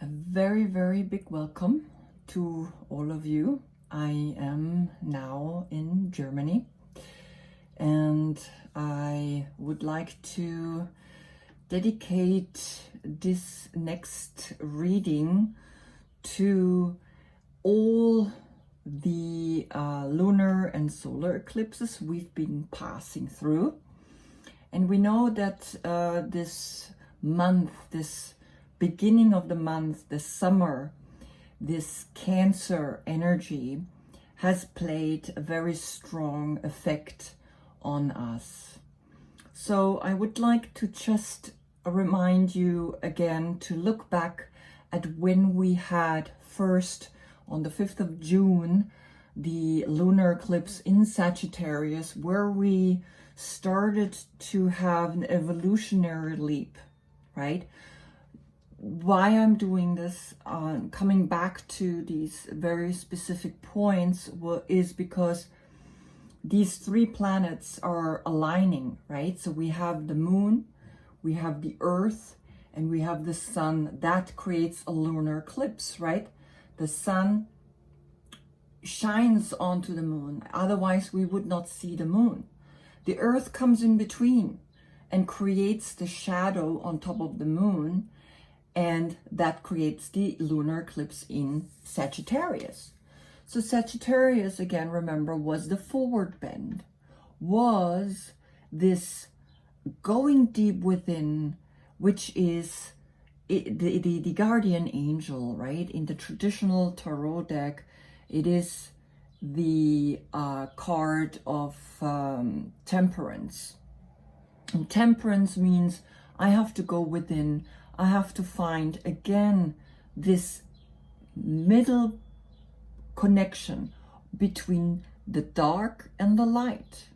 A very, very big welcome to all of you. I am now in Germany and I would like to dedicate this next reading to all the lunar and solar eclipses we've been passing through. And we know that this month, this beginning of the month, the summer, this Cancer energy has played a very strong effect on us. So I would like to just remind you again to look back at when we had first on the 5th of June, the lunar eclipse in Sagittarius, where we started to have an evolutionary leap, right? Why I'm doing this, coming back to these very specific points, is because these three planets are aligning, right? So we have the moon, we have the earth, and we have the sun. That creates a lunar eclipse, right? The sun shines onto the moon, otherwise we would not see the moon. The earth comes in between and creates the shadow on top of the moon, and that creates the lunar eclipse in Sagittarius. So Sagittarius, again, remember, was the forward bend, was this going deep within, which is the guardian angel, right? In the traditional tarot deck, it is the card of temperance. And temperance means I have to go within. I have to find, again, this middle connection between the dark and the light.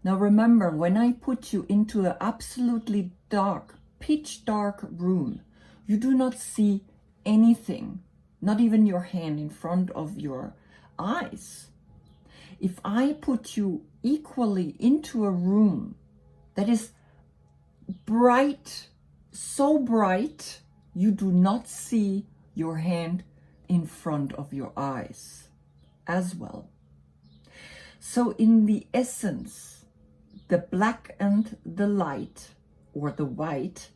Now remember, when I put you into an absolutely dark, pitch dark room, you do not see anything, not even your hand in front of your eyes. If I put you equally into a room that is bright, so bright, you do not see your hand in front of your eyes as well. So in the essence, the black and the light, or the white,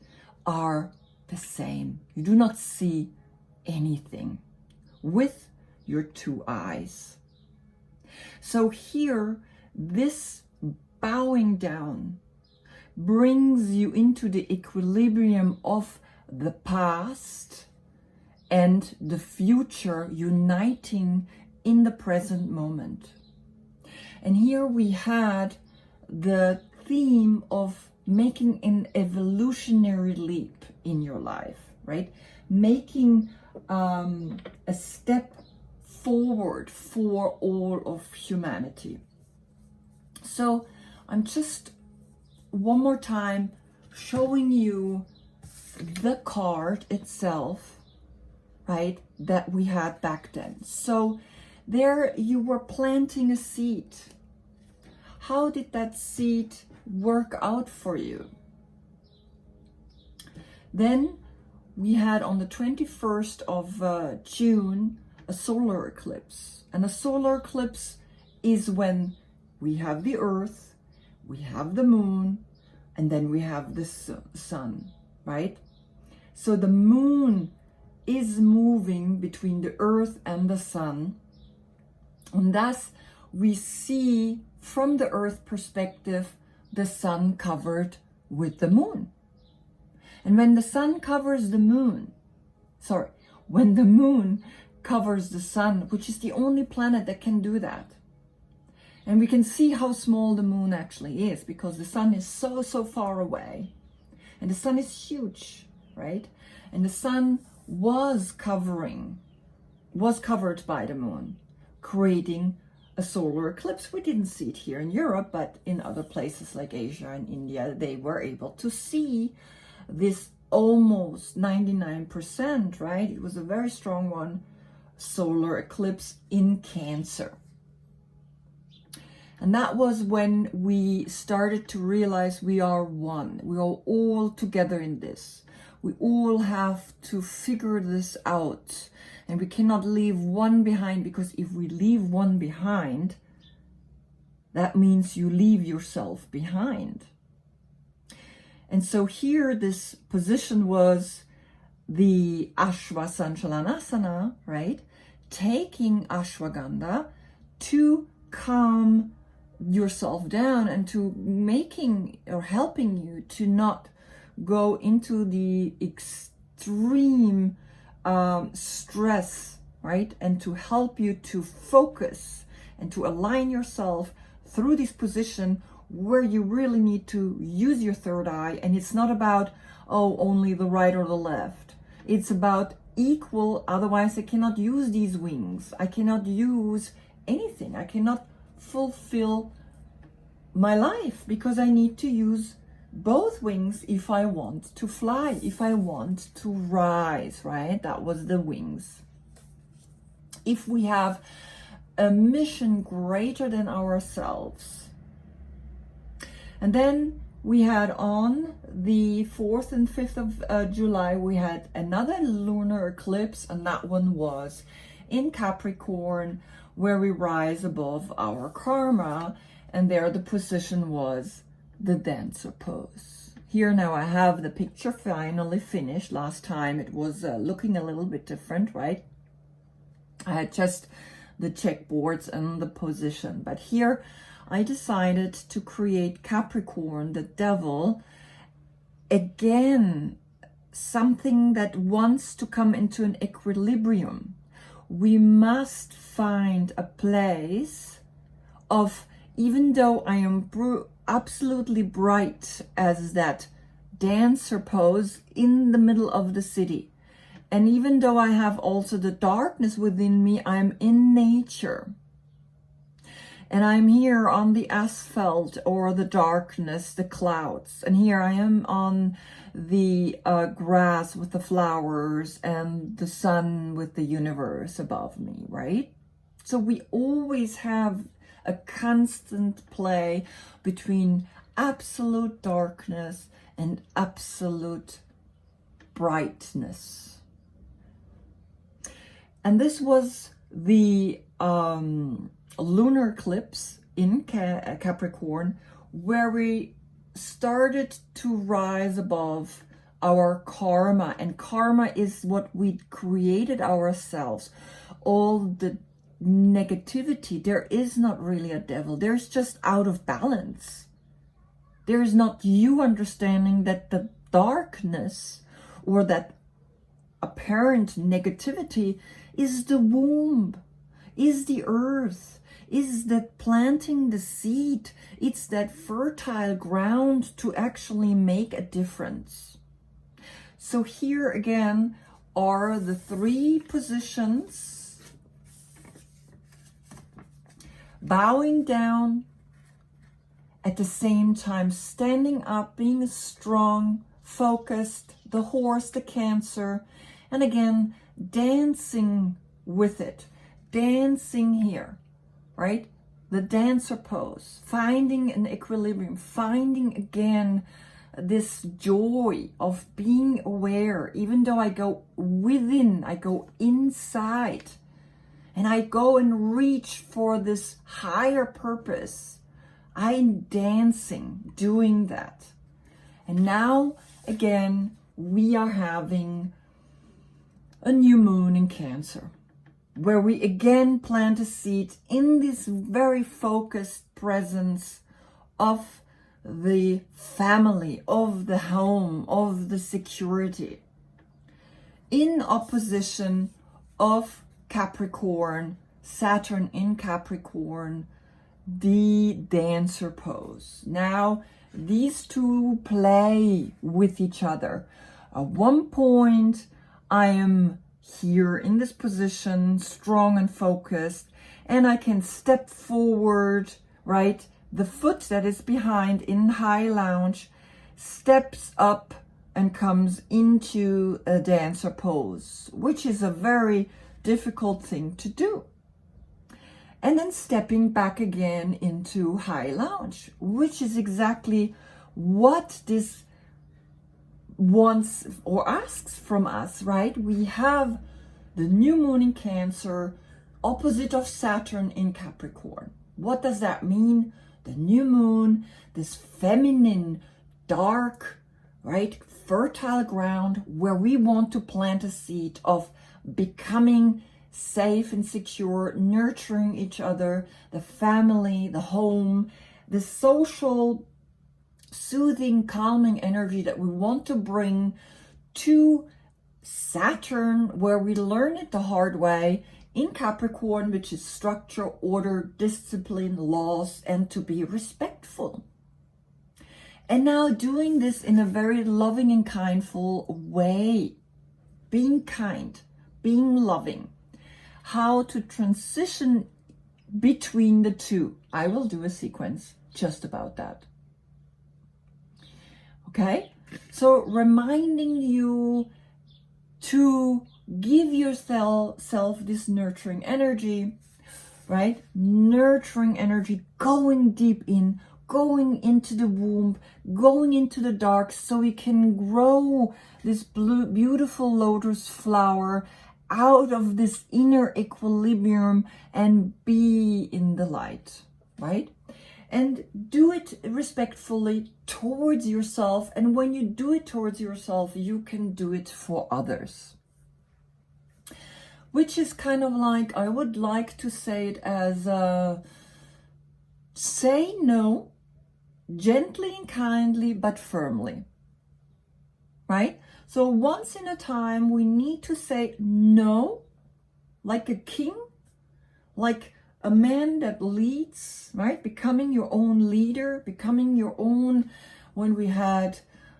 are the same. You do not see anything with your two eyes. So here, this bowing down brings you into the equilibrium of the past and the future uniting in the present moment. And here we had the theme of making an evolutionary leap in your life, right? Making a step forward for all of humanity. So I'm just one more time showing you the card itself, right, that we had back then. So there you were planting a seed. How did that seed work out for you? Then we had on the 21st of June a solar eclipse. And a solar eclipse is when we have the earth, we have the moon, and then we have the sun, right? So the moon is moving between the earth and the sun. And thus we see from the earth perspective, the sun covered with the moon. And when the sun covers the moon, when the moon covers the sun, which is the only planet that can do that. And we can see how small the moon actually is because the sun is so far away. And the sun is huge, right? And the sun was covered by the moon, creating a solar eclipse. We didn't see it here in Europe, but in other places like Asia and India, they were able to see this almost 99%, right? It was a very strong one, solar eclipse in Cancer. And that was when we started to realize we are one. We are all together in this. We all have to figure this out, and we cannot leave one behind, because if we leave one behind, that means you leave yourself behind. And so here this position was the Ashwa Sanchalanasana, right? Taking ashwagandha to calm yourself down and to making or helping you to not go into the extreme stress, right? And to help you to focus and to align yourself through this position where you really need to use your third eye. And it's not about, oh, only the right or the left. It's about equal, otherwise I cannot use these wings. I cannot use anything. I cannot fulfill my life, because I need to use both wings if I want to fly, if I want to rise, right? That was the wings. If we have a mission greater than ourselves. And then we had on the 4th and 5th of July, we had another lunar eclipse, and that one was in Capricorn, where we rise above our karma, and there the position was the dancer pose. Here now I have the picture finally finished. Last time it was looking a little bit different, right? I had just the checkboards and the position, but here I decided to create Capricorn, the devil, again, something that wants to come into an equilibrium. We must find a place of, even though I am absolutely bright as that dancer pose in the middle of the city, and even though I have also the darkness within me, I am in nature. And I'm here on the asphalt or the darkness, the clouds. And here I am on the grass with the flowers and the sun with the universe above me, right? So we always have a constant play between absolute darkness and absolute brightness. And this was the lunar eclipse in Capricorn, where we started to rise above our karma. And karma is what we created ourselves. All the negativity, there is not really a devil. There's just out of balance. There is not you understanding that the darkness or that apparent negativity is the womb, is the earth, is that planting the seed. It's that fertile ground to actually make a difference. So here again are the 3 positions: bowing down, at the same time standing up, being strong, focused, the horse, the Cancer, and again dancing with it, dancing here, right? The dancer pose, finding an equilibrium, finding again this joy of being aware. Even though I go within, I go inside, and I go and reach for this higher purpose. I'm dancing, doing that. And now again, we are having a new moon in Cancer, where we again plant a seed in this very focused presence of the family, of the home, of the security, in opposition of Capricorn, Saturn in Capricorn, the dancer pose. Now these two play with each other. At one point I am here in this position, strong and focused, and I can step forward, right? The foot that is behind in high lounge steps up and comes into a dancer pose, which is a very difficult thing to do. And then stepping back again into high lounge, which is exactly what this wants or asks from us, right? We have the new moon in Cancer, opposite of Saturn in Capricorn. What does that mean? The new moon, this feminine, dark, right, fertile ground where we want to plant a seed of becoming safe and secure, nurturing each other, the family, the home, the social, soothing, calming energy that we want to bring to Saturn, where we learn it the hard way, in Capricorn, which is structure, order, discipline, laws, and to be respectful. And now doing this in a very loving and kindful way, being kind, being loving, how to transition between the two. I will do a sequence just about that. Okay, so reminding you to give yourself this nurturing energy, right? Nurturing energy, going deep in, going into the womb, going into the dark, so we can grow this beautiful lotus flower out of this inner equilibrium and be in the light, right? And do it respectfully towards yourself. And when you do it towards yourself, you can do it for others. Which is kind of like, I would like to say it as, say no, gently and kindly, but firmly, right? So once in a time, we need to say no, like a king, like a man that leads, right? Becoming your own leader, becoming your own, when we had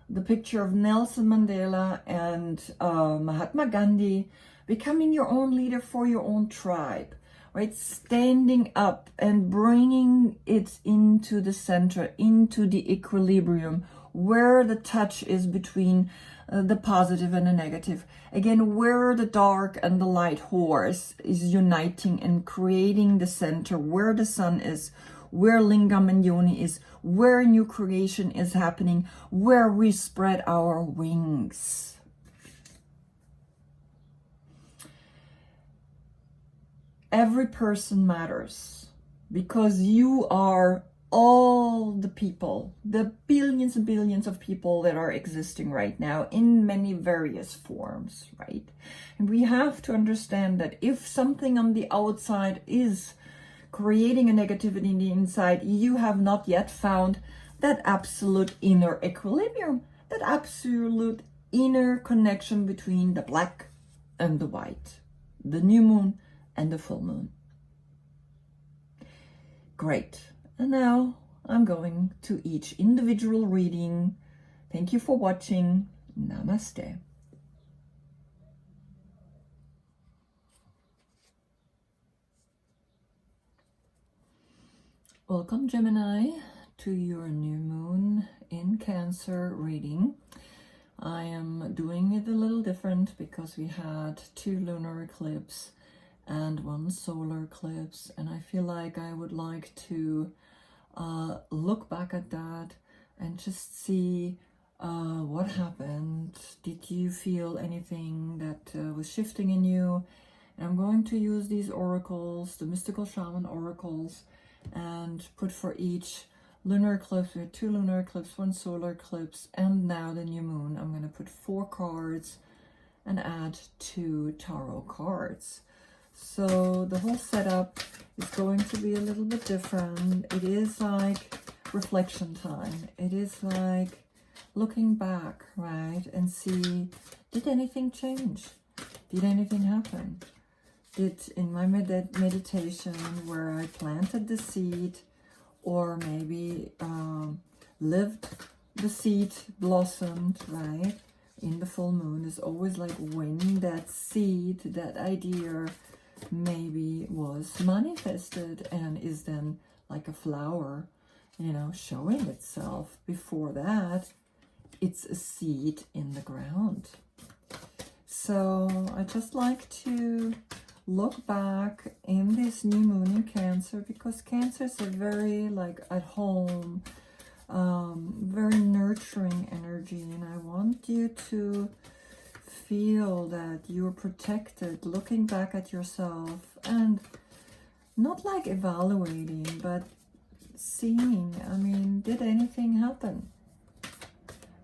the picture of Nelson Mandela and Mahatma Gandhi, becoming your own leader for your own tribe, right? Standing up and bringing it into the center, into the equilibrium, where the touch is between the positive and the negative. Again, where the dark and the light horse is uniting and creating the center, where the sun is, where lingam and yoni is, where new creation is happening, where we spread our wings. Every person matters, because you are all the people, the billions and billions of people that are existing right now in many various forms, right? And we have to understand that if something on the outside is creating a negativity in the inside, you have not yet found that absolute inner equilibrium, that absolute inner connection between the black and the white, the new moon and the full moon. Great. And now I'm going to each individual reading. Thank you for watching. Namaste. Welcome, Gemini, to your new moon in Cancer reading. I am doing it a little different because we had 2 lunar eclipses and 1 solar eclipse, and I feel like I would like to look back at that and just see what happened. Did you feel anything that was shifting in you? And I'm going to use these oracles, the mystical shaman oracles, and put for each lunar eclipse. We had 2 lunar eclipses, 1 solar eclipse, and now the new moon. I'm going to put 4 cards and add 2 tarot cards. So the whole setup is going to be a little bit different. It is like reflection time. It is like looking back, right? And see, did anything change? Did anything happen? Did in my meditation where I planted the seed, or maybe lived the seed, blossomed, right? In the full moon is always like when that seed, that idea maybe was manifested and is then like a flower, you know, showing itself. Before that, it's a seed in the ground. So I just like to look back in this new moon in Cancer, because Cancer is a very like at home, very nurturing energy, and I want you to feel that you're protected, looking back at yourself and not like evaluating, but seeing, I mean, did anything happen?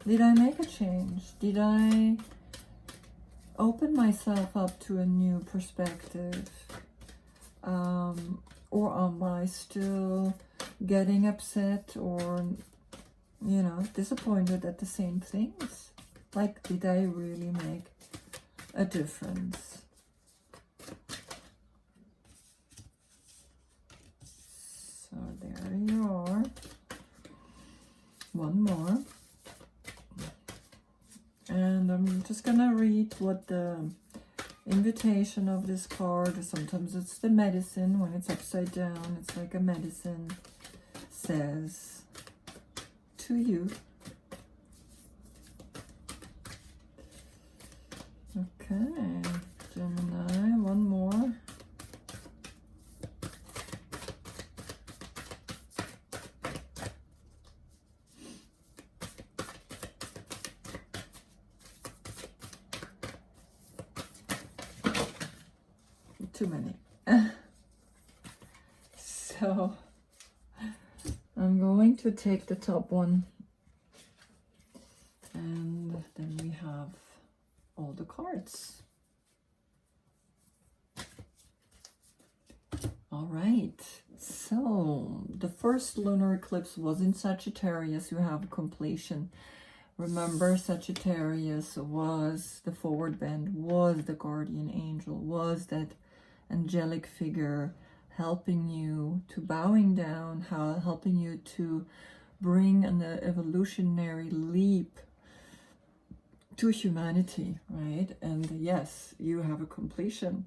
Did I make a change? Did I open myself up to a new perspective? Or am I still getting upset or, you know, disappointed at the same things? Like, did I really make a difference? So there you are. One more. And I'm just gonna read what the invitation of this card, sometimes it's the medicine, when it's upside down, it's like a medicine, says to you. Okay, Gemini, one more. Too many. So I'm going to take the top one, and then we have all the cards. All right, so the first lunar eclipse was in Sagittarius. You have completion. Remember, Sagittarius was the forward bend, was the guardian angel, was that angelic figure helping you to bowing down, helping you to bring an evolutionary leap to humanity, right? And yes, you have a completion.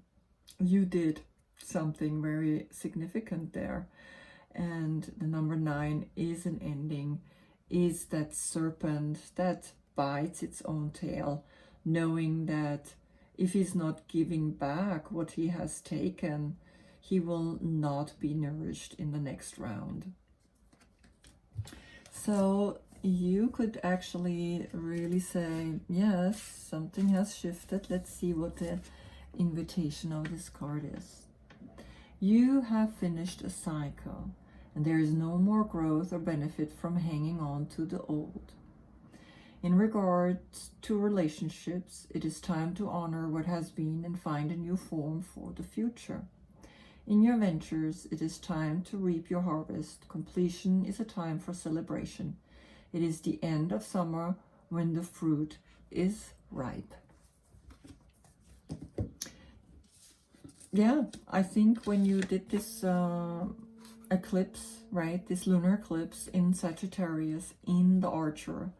You did something very significant there. And the number 9 is an ending, is that serpent that bites its own tail, knowing that if he's not giving back what he has taken, he will not be nourished in the next round. So you could actually really say, yes, something has shifted. Let's see what the invitation of this card is. You have finished a cycle, and there is no more growth or benefit from hanging on to the old. In regards to relationships, it is time to honor what has been and find a new form for the future. In your ventures, it is time to reap your harvest. Completion is a time for celebration. It is the end of summer when the fruit is ripe. Yeah, I think when you did this eclipse, right, this lunar eclipse in Sagittarius, in the Archer,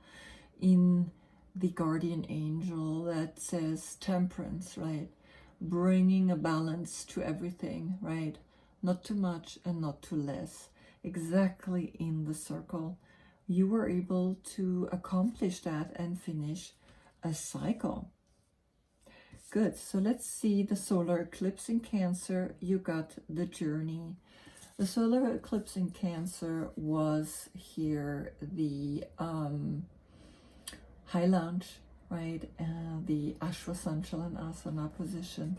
in the guardian angel that says temperance, right, bringing a balance to everything, right, not too much and not too less, exactly in the circle, you were able to accomplish that and finish a cycle. Good. So let's see the solar eclipse in Cancer. You got the journey. The solar eclipse in Cancer was here the high lunge, right? The Ashwasanchalanasana position.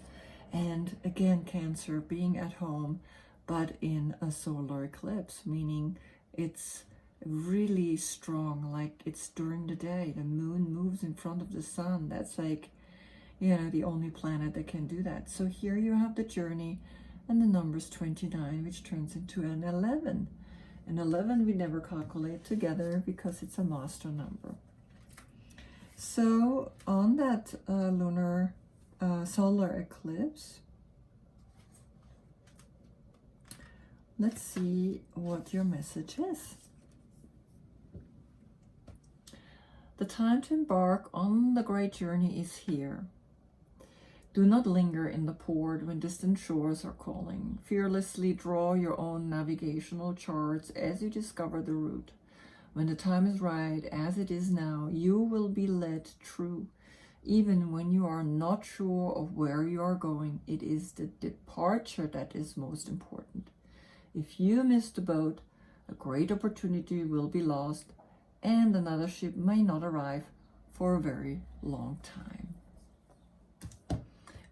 And again, Cancer being at home, but in a solar eclipse, meaning it's really strong, like it's during the day. The moon moves in front of the sun. That's like, you know, the only planet that can do that. So here you have the journey and the number's 29, which turns into an 11. An 11 we never calculate together because it's a master number. So on that lunar solar eclipse, let's see what your message is. The time to embark on the great journey is here. Do not linger in the port when distant shores are calling. Fearlessly draw your own navigational charts as you discover the route. When the time is right, as it is now, you will be led through. Even when you are not sure of where you are going, it is the departure that is most important. If you miss the boat, a great opportunity will be lost, and another ship may not arrive for a very long time.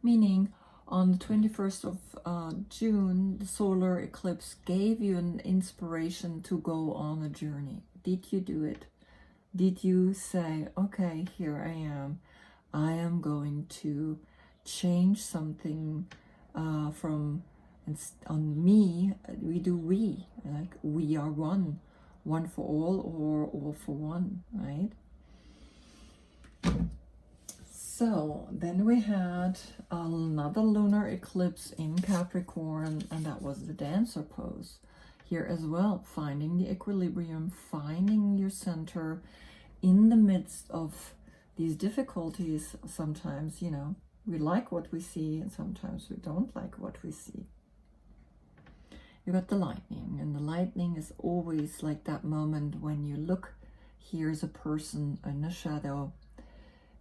Meaning, on the 21st of June, the solar eclipse gave you an inspiration to go on a journey. Did you do it? Did you say, okay, here I am going to change something from on me? We do we, like we are one for all or all for one, right? So then we had another lunar eclipse in Capricorn, and that was the dancer pose. Here as well, finding the equilibrium, finding your center in the midst of these difficulties. Sometimes, you know, we like what we see, and sometimes we don't like what we see. You got the lightning, and the lightning is always like that moment when you look, here's a person in a shadow.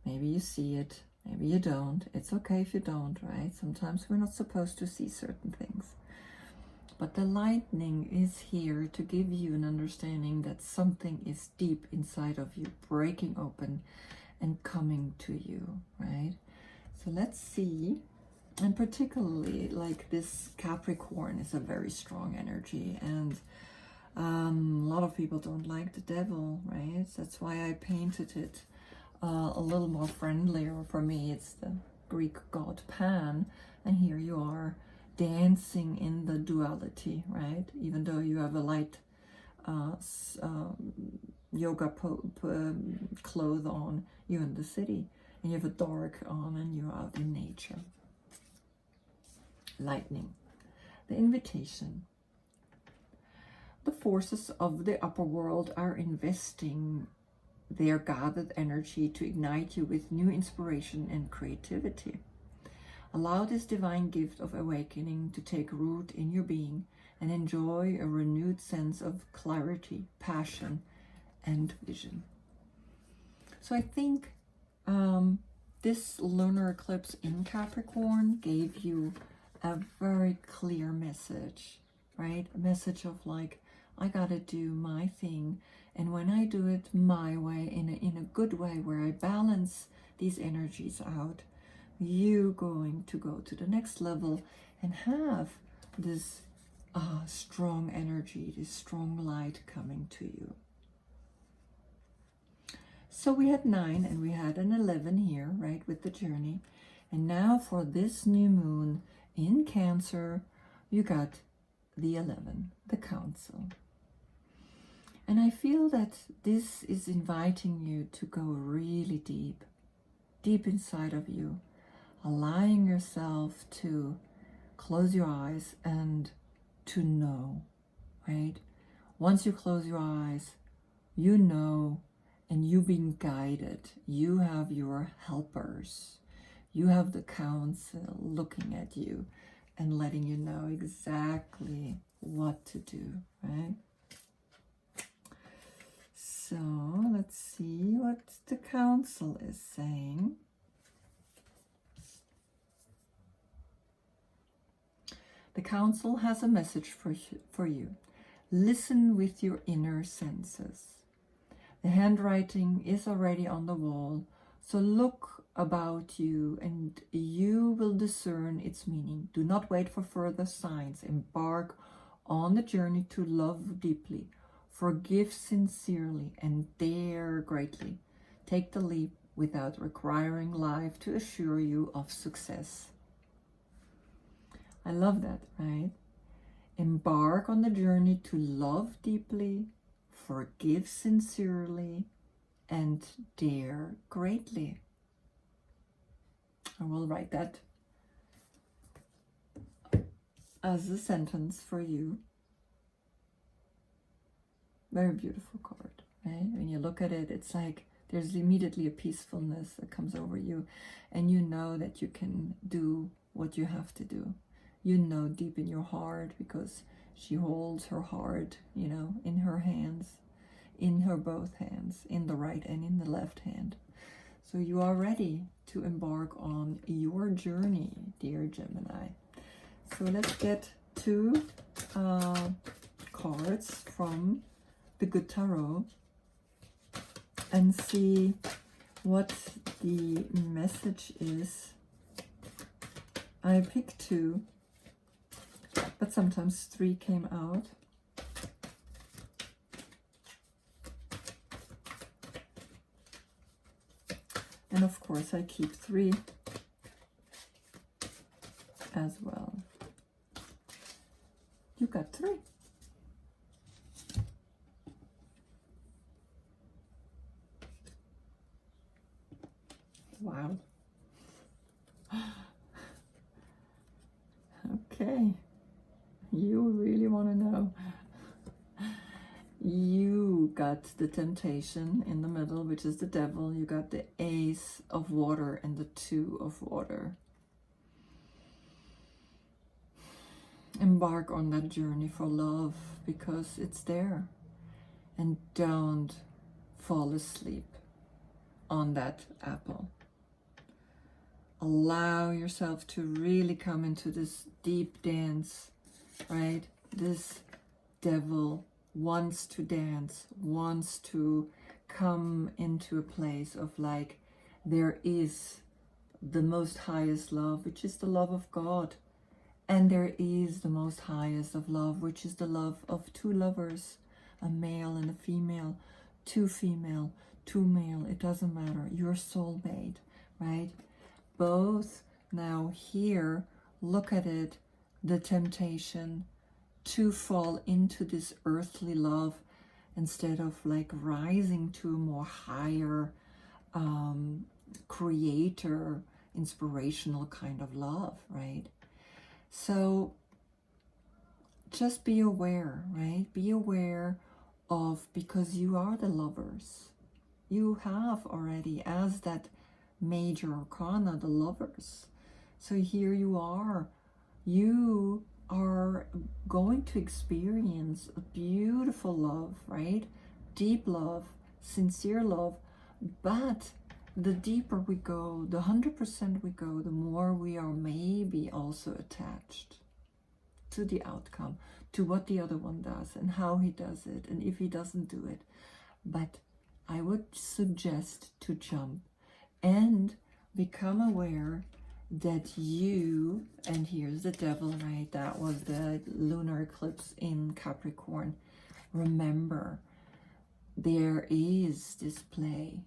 Maybe you see it, maybe you don't. It's okay if you don't, right? Sometimes we're not supposed to see certain things. But the lightning is here to give you an understanding that something is deep inside of you, breaking open and coming to you, right? So let's see. And particularly, like, this Capricorn is a very strong energy, and a lot of people don't like the devil, right? That's why I painted it a little more friendlier. For me, it's the Greek god Pan, and here you are dancing in the duality, right? Even though you have a light yoga clothes on, you're in the city, and you have a dark on, and you're out in nature. Lightning, the invitation. The forces of the upper world are investing their gathered energy to ignite you with new inspiration and creativity. Allow this divine gift of awakening to take root in your being and enjoy a renewed sense of clarity, passion, and vision. So I think this lunar eclipse in Capricorn gave you a very clear message, right? A message of like, I gotta do my thing, and when I do it my way, in a good way, where I balance these energies out, you're going to go to the next level and have this strong energy, this strong light coming to you. So we had 9 and we had an 11 here, right, with the journey. And now for this new moon in Cancer, you got the 11, the council. And I feel that this is inviting you to go really deep, deep inside of you, allowing yourself to close your eyes and to know, right? Once you close your eyes, you know, and you're being guided. You have your helpers. You have the council looking at you and letting you know exactly what to do, right? So let's see what the council is saying. The council has a message for you. Listen with your inner senses. The handwriting is already on the wall, so look about you and you will discern its meaning. Do not wait for further signs. Embark on the journey to love deeply. Forgive sincerely and dare greatly. Take the leap without requiring life to assure you of success. I love that, right? Embark on the journey to love deeply, forgive sincerely, and dare greatly. I will write that as a sentence for you. Very beautiful card, right? When you look at it, it's like there's immediately a peacefulness that comes over you, and you know that you can do what you have to do. You know deep in your heart, because she holds her heart, you know, in her hands, in her both hands, in the right and in the left hand. So you are ready to embark on your journey, dear Gemini. So let's get 2 cards from the Good Tarot and see what the message is. I picked 2, but sometimes 3 came out. And of course I keep 3 as well. You got 3. Wow. Okay. You really want to know. You got the Temptation in the middle, which is the Devil. You got the Ace of Water and the 2 of Water. Embark on that journey for love because it's there. And don't fall asleep on that apple. Allow yourself to really come into this deep dance, right? This devil wants to dance, wants to come into a place of like, there is the most highest love, which is the love of God. And there is the most highest of love, which is the love of 2 lovers, a male and a female, 2 female, 2 male, it doesn't matter. Your soulmate, right? Both now here, look at it, the temptation to fall into this earthly love instead of like rising to a more higher creator, inspirational kind of love, right? So just be aware, right? Be aware of, because you are the lovers. You have already, as that major arcana, the lovers. So here you are going to experience a beautiful love, right? Deep love, sincere love. But the deeper we go, the 100% we go, the more we are maybe also attached to the outcome, to what the other one does and how he does it, and if he doesn't do it. But I would suggest to jump and become aware that you, and here's the Devil, right? That was the lunar eclipse in Capricorn. Remember, there is this play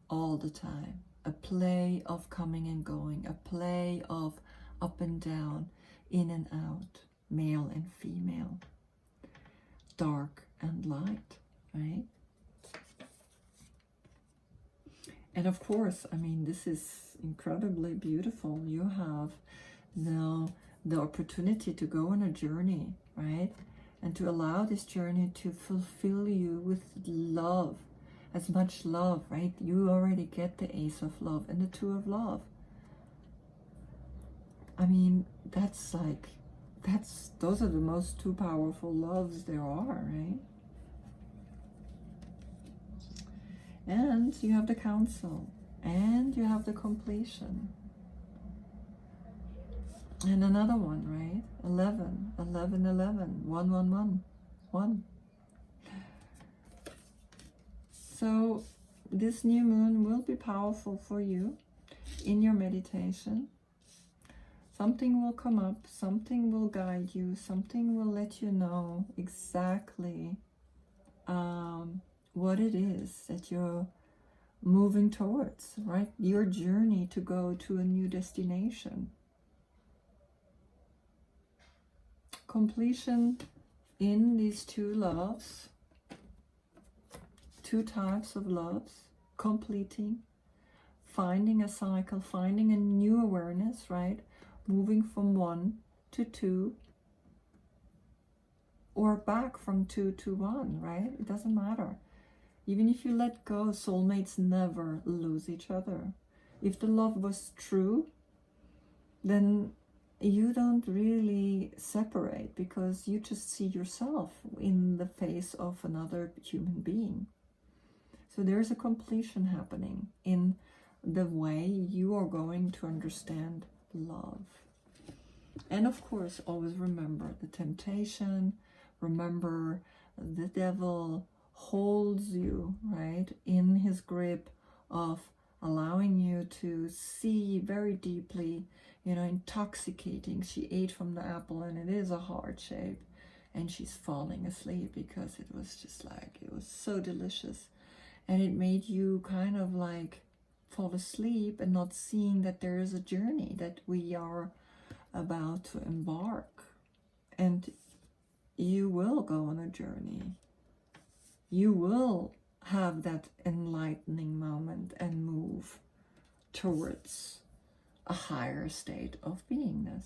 all the time, a play of coming and going, a play of up and down, in and out, male and female, dark and light, right? And of course, I mean, this is incredibly beautiful. You have now the opportunity to go on a journey, right? And to allow this journey to fulfill you with love, as much love, right? You already get the Ace of Love and the 2 of Love. I mean, those are the most 2 powerful loves there are, right? And you have the Council, and you have the Completion. And another one, right? 11, 11, 11, 1, 1, 1, 1. So this new moon will be powerful for you in your meditation. Something will come up, something will guide you, something will let you know exactly what it is that you're moving towards, right? Your journey to go to a new destination. Completion in these 2 loves, 2 types of loves, completing, finding a cycle, finding a new awareness, right? Moving from 1 to 2, or back from 2 to 1, right? It doesn't matter. Even if you let go, soulmates never lose each other. If the love was true, then you don't really separate, because you just see yourself in the face of another human being. So there's a completion happening in the way you are going to understand love. And of course, always remember the temptation remember, the devil holds you, right, in his grip of allowing you to see very deeply, you know, intoxicating. She ate from the apple and it is a heart shape, and she's falling asleep because it was just like, it was so delicious. And it made you kind of like fall asleep and not seeing that there is a journey that we are about to embark. And you will go on a journey. You will have that enlightening moment and move towards a higher state of beingness.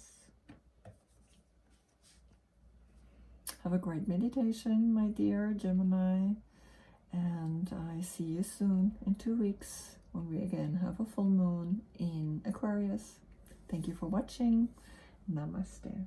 Have a great meditation, my dear Gemini, and I see you soon in 2 weeks when we again have a full moon in Aquarius. Thank you for watching. Namaste.